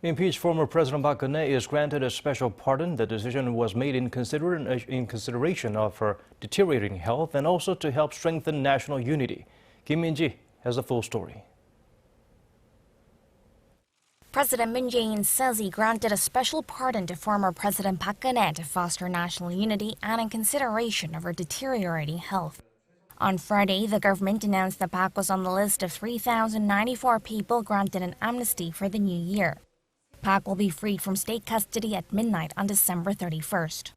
Impeached former President Park Geun-hye is granted a special pardon. The decision was made in consideration of her deteriorating health and also to help strengthen national unity. Kim Min-ji has the full story. President Moon Jae-in says he granted a special pardon to former President Park Geun-hye to foster national unity and in consideration of her deteriorating health. On Friday, the government announced that Park was on the list of 3,094 people granted an amnesty for the new year. Park will be freed from state custody at midnight on December 31st.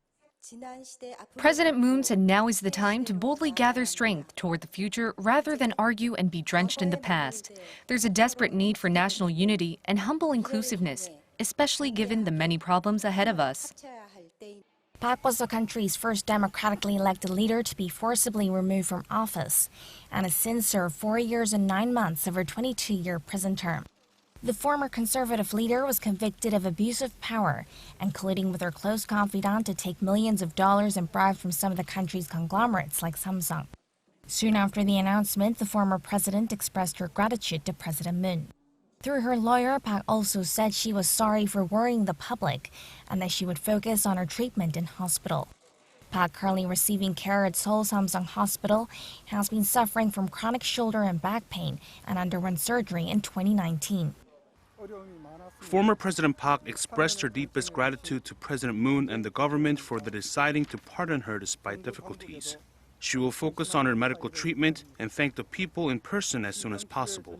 President Moon said now is the time to boldly gather strength toward the future rather than argue and be drenched in the past. There's a desperate need for national unity and humble inclusiveness, especially given the many problems ahead of us. Park was the country's first democratically elected leader to be forcibly removed from office and has since served 4 years and 9 months of her 22-year prison term. The former conservative leader was convicted of abuse of power and colluding with her close confidant to take millions of dollars in bribes from some of the country's conglomerates like Samsung. Soon after the announcement, the former president expressed her gratitude to President Moon. Through her lawyer, Park also said she was sorry for worrying the public and that she would focus on her treatment in hospital. Park, currently receiving care at Seoul Samsung Hospital, has been suffering from chronic shoulder and back pain and underwent surgery in 2019. Former President Park expressed her deepest gratitude to President Moon and the government for deciding to pardon her despite difficulties. She will focus on her medical treatment and thank the people in person as soon as possible.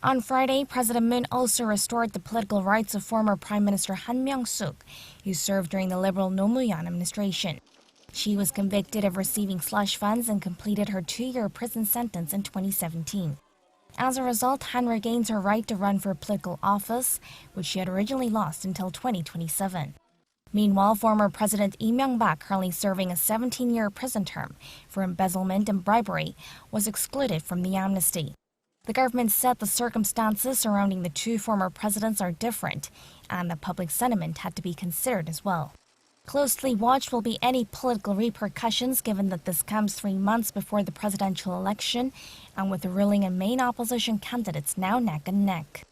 On Friday, President Moon also restored the political rights of former Prime Minister Han Myung-suk, who served during the Liberal Roh Moo-hyun administration. She was convicted of receiving slush funds and completed her 2-year prison sentence in 2017. As a result, Han regains her right to run for political office, which she had originally lost until 2027. Meanwhile, former President Lee Myung-bak, currently serving a 17-year prison term for embezzlement and bribery, was excluded from the amnesty. The government said the circumstances surrounding the two former presidents are different, and the public sentiment had to be considered as well. Closely watched will be any political repercussions, given that this comes 3 months before the presidential election, and with the ruling and main opposition candidates now neck and neck.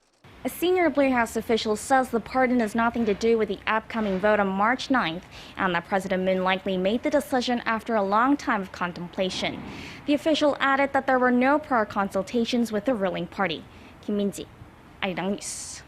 A senior Blue House official says the pardon has nothing to do with the upcoming vote on March 9th, and that President Moon likely made the decision after a long time of contemplation. The official added that there were no prior consultations with the ruling party. Kim Min-ji, Arirang News.